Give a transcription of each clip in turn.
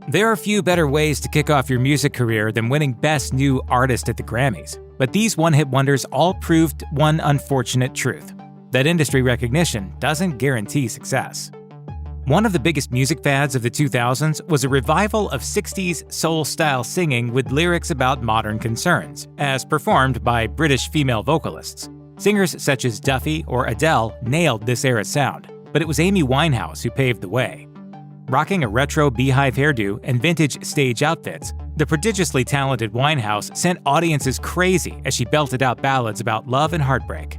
There are few better ways to kick off your music career than winning Best New Artist at the Grammys, but these one-hit wonders all proved one unfortunate truth: that industry recognition doesn't guarantee success. One of the biggest music fads of the 2000s was a revival of 60s soul-style singing with lyrics about modern concerns, as performed by British female vocalists. Singers such as Duffy or Adele nailed this era's sound, but it was Amy Winehouse who paved the way. Rocking a retro beehive hairdo and vintage stage outfits, the prodigiously talented Winehouse sent audiences crazy as she belted out ballads about love and heartbreak.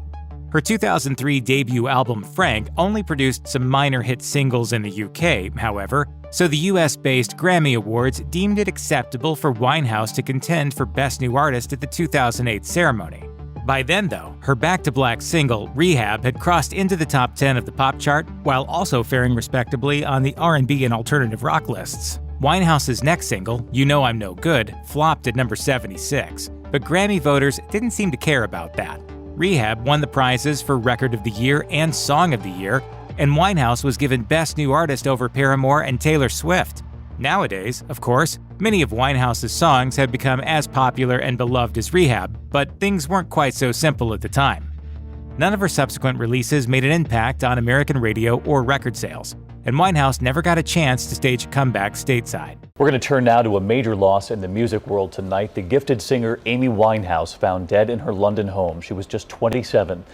Her 2003 debut album Frank only produced some minor hit singles in the UK, however, so the US-based Grammy Awards deemed it acceptable for Winehouse to contend for Best New Artist at the 2008 ceremony. By then, though, her Back to Black single, Rehab, had crossed into the top 10 of the pop chart, while also faring respectably on the R&B and alternative rock lists. Winehouse's next single, You Know I'm No Good, flopped at number 76, but Grammy voters didn't seem to care about that. Rehab won the prizes for Record of the Year and Song of the Year, and Winehouse was given Best New Artist over Paramore and Taylor Swift. Nowadays, of course, many of Winehouse's songs have become as popular and beloved as Rehab, but things weren't quite so simple at the time. None of her subsequent releases made an impact on American radio or record sales, and Winehouse never got a chance to stage a comeback stateside. We're going to turn now to a major loss in the music world tonight. The gifted singer Amy Winehouse found dead in her London home. She was just 27.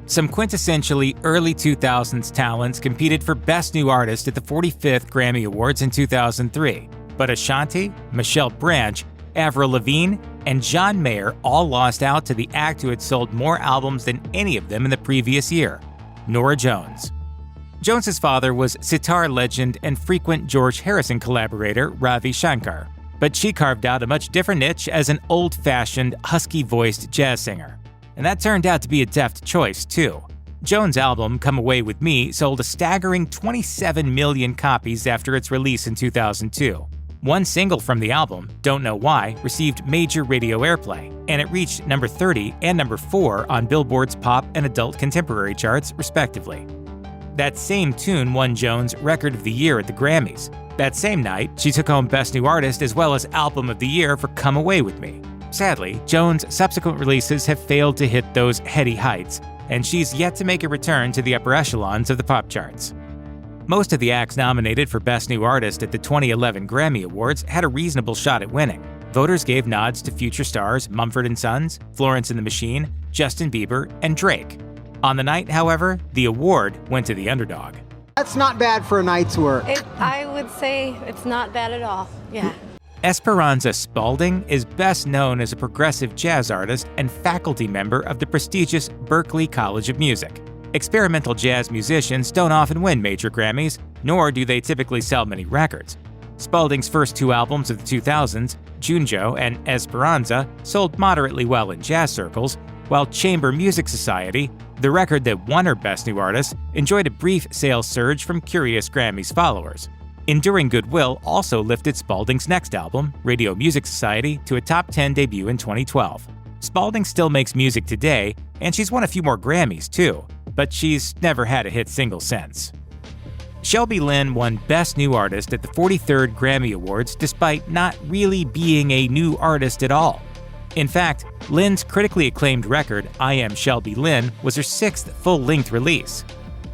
Some quintessentially early 2000s talents competed for Best New Artist at the 45th Grammy Awards in 2003, but Ashanti, Michelle Branch, Avril Lavigne, and John Mayer all lost out to the act who had sold more albums than any of them in the previous year: Norah Jones. Jones's father was sitar legend and frequent George Harrison collaborator Ravi Shankar, but she carved out a much different niche as an old-fashioned, husky-voiced jazz singer. And that turned out to be a deft choice, too. Jones' album, Come Away With Me, sold a staggering 27 million copies after its release in 2002. One single from the album, Don't Know Why, received major radio airplay, and it reached number 30 and number 4 on Billboard's pop and adult contemporary charts, respectively. That same tune won Jones Record of the Year at the Grammys. That same night, she took home Best New Artist as well as Album of the Year for Come Away With Me. Sadly, Jones' subsequent releases have failed to hit those heady heights, and she's yet to make a return to the upper echelons of the pop charts. Most of the acts nominated for Best New Artist at the 2011 Grammy Awards had a reasonable shot at winning. Voters gave nods to future stars Mumford & Sons, Florence and the Machine, Justin Bieber, and Drake. On the night, however, the award went to the underdog. That's not bad for a night's work. I would say it's not bad at all, yeah. Esperanza Spalding is best known as a progressive jazz artist and faculty member of the prestigious Berklee College of Music. Experimental jazz musicians don't often win major Grammys, nor do they typically sell many records. Spalding's first two albums of the 2000s, Junjo and Esperanza, sold moderately well in jazz circles, while Chamber Music Society, the record that won her Best New Artist, enjoyed a brief sales surge from curious Grammys followers. Enduring Goodwill also lifted Spalding's next album, Radio Music Society, to a top 10 debut in 2012. Spalding still makes music today, and she's won a few more Grammys too, but she's never had a hit single since. Shelby Lynne won Best New Artist at the 43rd Grammy Awards despite not really being a new artist at all. In fact, Lynne's critically acclaimed record, I Am Shelby Lynne, was her sixth full-length release.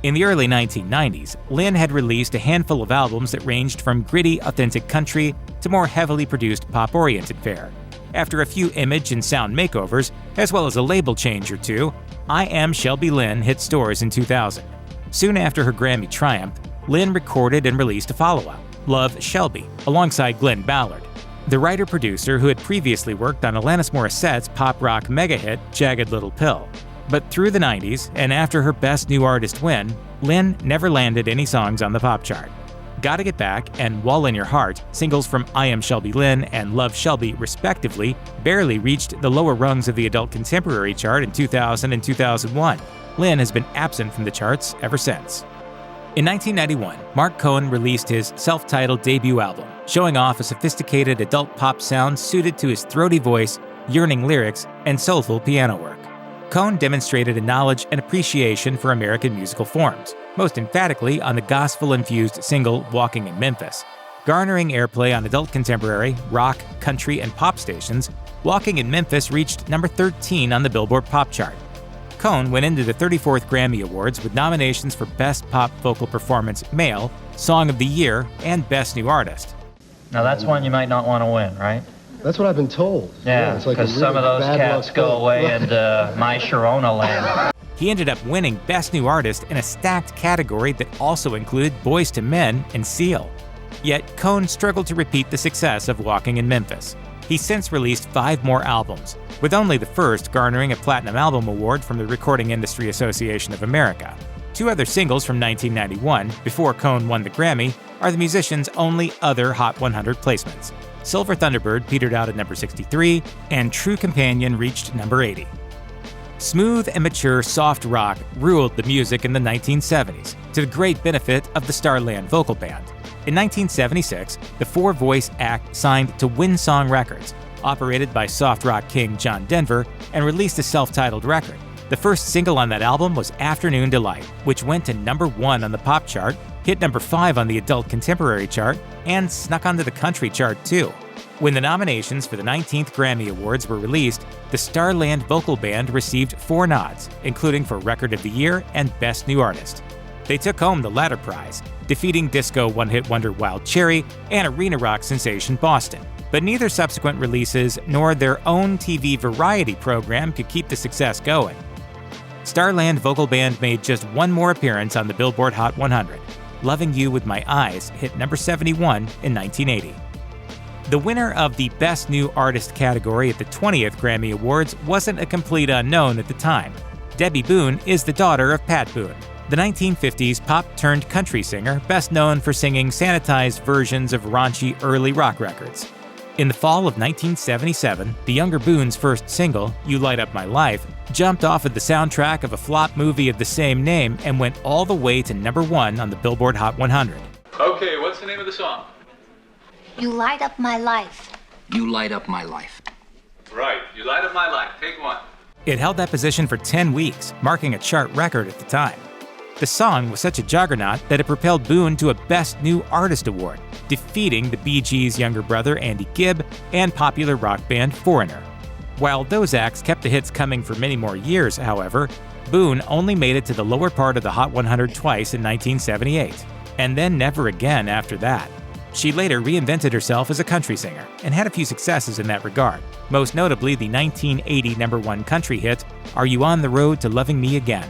In the early 1990s, Lynne had released a handful of albums that ranged from gritty, authentic country to more heavily produced pop-oriented fare. After a few image and sound makeovers, as well as a label change or two, I Am Shelby Lynne hit stores in 2000. Soon after her Grammy triumph, Lynne recorded and released a follow-up, Love Shelby, alongside Glenn Ballard, the writer-producer who had previously worked on Alanis Morissette's pop-rock mega-hit Jagged Little Pill. But through the 90s, and after her Best New Artist win, Lynne never landed any songs on the pop chart. Gotta Get Back and Wall in Your Heart, singles from I Am Shelby Lynne and Love Shelby respectively, barely reached the lower rungs of the adult contemporary chart in 2000 and 2001. Lynne has been absent from the charts ever since. In 1991, Marc Cohn released his self-titled debut album, showing off a sophisticated adult pop sound suited to his throaty voice, yearning lyrics, and soulful piano work. Cohn demonstrated a knowledge and appreciation for American musical forms, most emphatically on the gospel-infused single Walking in Memphis. Garnering airplay on adult contemporary, rock, country, and pop stations, Walking in Memphis reached number 13 on the Billboard Pop chart. Cohn went into the 34th Grammy Awards with nominations for Best Pop Vocal Performance Male, Song of the Year, and Best New Artist. Now that's one you might not want to win, right? That's what I've been told. Yeah, it's like because some of those cats go away into My Sharona land. He ended up winning Best New Artist in a stacked category that also included Boyz II Men and Seal. Yet Cohn struggled to repeat the success of Walking in Memphis. He's since released 5 more albums, with only the first garnering a Platinum Album Award from the Recording Industry Association of America. 2 other singles from 1991, before Cohn won the Grammy, are the musician's only other Hot 100 placements. Silver Thunderbird petered out at number 63, and True Companion reached number 80. Smooth and mature soft rock ruled the music in the 1970s, to the great benefit of the Starland vocal band. In 1976, the 4-voice act signed to Windsong Records, operated by soft rock king John Denver, and released a self-titled record. The first single on that album was Afternoon Delight, which went to number 1 on the pop chart, hit number 5 on the adult contemporary chart, and snuck onto the country chart too. When the nominations for the 19th Grammy Awards were released, the Starland vocal band received 4 nods, including for Record of the Year and Best New Artist. They took home the latter prize, defeating disco one-hit wonder Wild Cherry and arena rock sensation Boston. But neither subsequent releases nor their own TV variety program could keep the success going. Starland vocal band made just 1 more appearance on the Billboard Hot 100. Loving You With My Eyes hit number 71 in 1980. The winner of the Best New Artist category at the 20th Grammy Awards wasn't a complete unknown at the time. Debby Boone is the daughter of Pat Boone, the 1950s pop-turned-country singer best known for singing sanitized versions of raunchy early rock records. In the fall of 1977, the younger Boone's first single, You Light Up My Life, jumped off of the soundtrack of a flop movie of the same name and went all the way to number 1 on the Billboard Hot 100. Okay, what's the name of the song? You light up my life. You light up my life. Right, You Light Up My Life. Take 1. It held that position for 10 weeks, marking a chart record at the time. The song was such a juggernaut that it propelled Boone to a Best New Artist award, defeating the Bee Gees' younger brother Andy Gibb and popular rock band Foreigner. While those acts kept the hits coming for many more years, however, Boone only made it to the lower part of the Hot 100 twice in 1978, and then never again after that. She later reinvented herself as a country singer and had a few successes in that regard, most notably the 1980 number 1 country hit, Are You on the Road to Loving Me Again?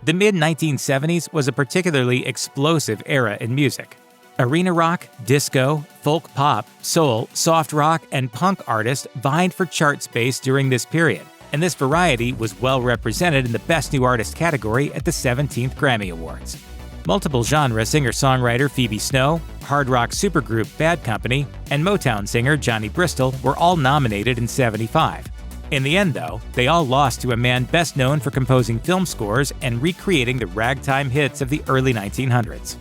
The mid-1970s was a particularly explosive era in music. Arena rock, disco, folk pop, soul, soft rock, and punk artists vied for chart space during this period, and this variety was well represented in the Best New Artist category at the 17th Grammy Awards. Multiple genre singer-songwriter Phoebe Snow, hard rock supergroup Bad Company, and Motown singer Johnny Bristol were all nominated in '75. In the end, though, they all lost to a man best known for composing film scores and recreating the ragtime hits of the early 1900s.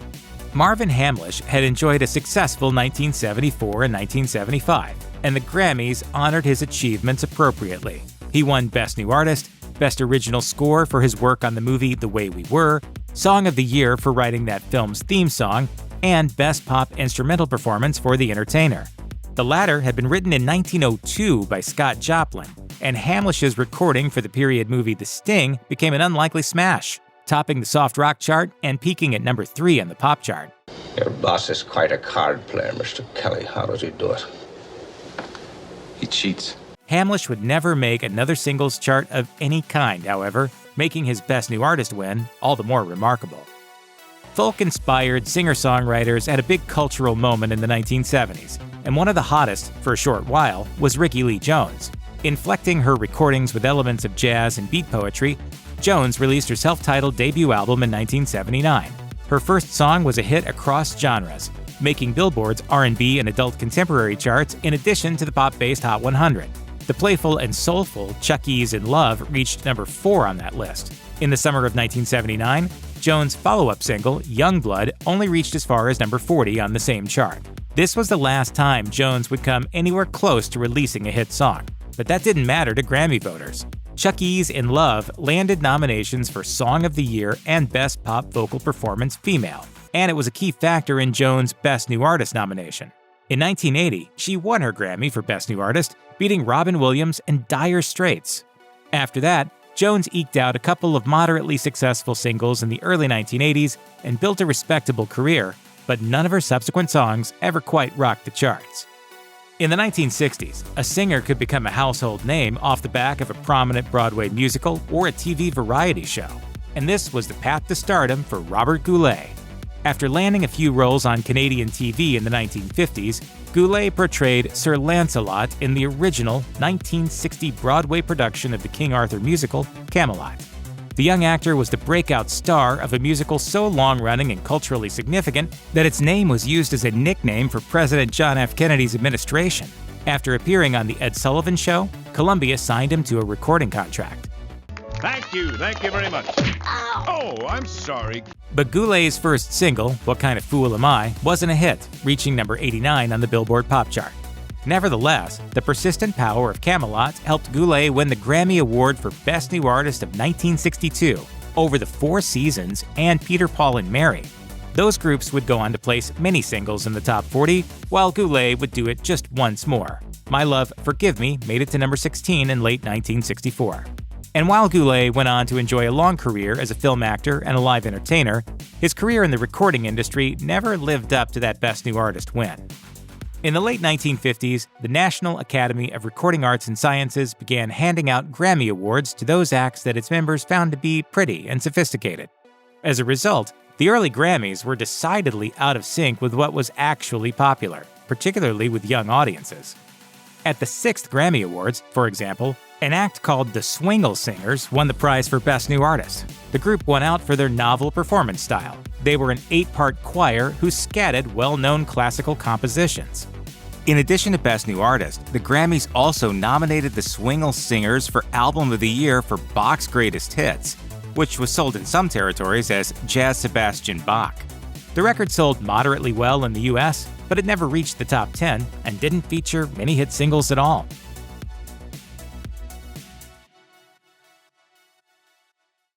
Marvin Hamlisch had enjoyed a successful 1974 and 1975, and the Grammys honored his achievements appropriately. He won Best New Artist, Best Original Score for his work on the movie The Way We Were, Song of the Year for writing that film's theme song, and Best Pop Instrumental Performance for The Entertainer. The latter had been written in 1902 by Scott Joplin, and Hamlisch's recording for the period movie The Sting became an unlikely smash, topping the soft rock chart and peaking at number 3 on the pop chart. Your boss is quite a card player, Mr. Kelly. How does he do it? He cheats. Hamlisch would never make another singles chart of any kind, however, making his Best New Artist win all the more remarkable. Folk-inspired singer-songwriters had a big cultural moment in the 1970s, and one of the hottest, for a short while, was Rickie Lee Jones. Inflecting her recordings with elements of jazz and beat poetry, Jones released her self-titled debut album in 1979. Her first song was a hit across genres, making Billboard's R&B and adult contemporary charts in addition to the pop-based Hot 100. The playful and soulful Chuck E.'s In Love reached number 4 on that list. In the summer of 1979, Jones' follow-up single, Youngblood, only reached as far as number 40 on the same chart. This was the last time Jones would come anywhere close to releasing a hit song, but that didn't matter to Grammy voters. Chuck E.'s In Love landed nominations for Song of the Year and Best Pop Vocal Performance Female. and it was a key factor in Jones' Best New Artist nomination. In 1980, she won her Grammy for Best New Artist, beating Robin Williams and Dire Straits. After that, Jones eked out a couple of moderately successful singles in the early 1980s and built a respectable career, but none of her subsequent songs ever quite rocked the charts. In the 1960s, a singer could become a household name off the back of a prominent Broadway musical or a TV variety show, and this was the path to stardom for Robert Goulet. After landing a few roles on Canadian TV in the 1950s, Goulet portrayed Sir Lancelot in the original 1960 Broadway production of the King Arthur musical, Camelot. The young actor was the breakout star of a musical so long-running and culturally significant that its name was used as a nickname for President John F. Kennedy's administration. After appearing on The Ed Sullivan Show, Columbia signed him to a recording contract. Thank you very much. Oh, I'm sorry. But Goulet's first single, What Kind of Fool Am I, wasn't a hit, reaching number 89 on the Billboard Pop Chart. Nevertheless, the persistent power of Camelot helped Goulet win the Grammy Award for Best New Artist of 1962 over the Four Seasons and Peter, Paul and Mary. Those groups would go on to place many singles in the top 40, while Goulet would do it just once more. My Love, Forgive Me made it to number 16 in late 1964. And while Goulet went on to enjoy a long career as a film actor and a live entertainer, his career in the recording industry never lived up to that Best New Artist win. In the late 1950s, the National Academy of Recording Arts and Sciences began handing out Grammy Awards to those acts that its members found to be pretty and sophisticated. As a result, the early Grammys were decidedly out of sync with what was actually popular, particularly with young audiences. At the 6th Grammy Awards, for example, an act called the Swingle Singers won the prize for Best New Artist. The group won out for their novel performance style. They were an 8-part choir who scattered well-known classical compositions. In addition to Best New Artist, the Grammys also nominated the Swingle Singers for Album of the Year for Bach's Greatest Hits, which was sold in some territories as Jazz Sebastian Bach. The record sold moderately well in the US, but it never reached the top 10 and didn't feature many hit singles at all.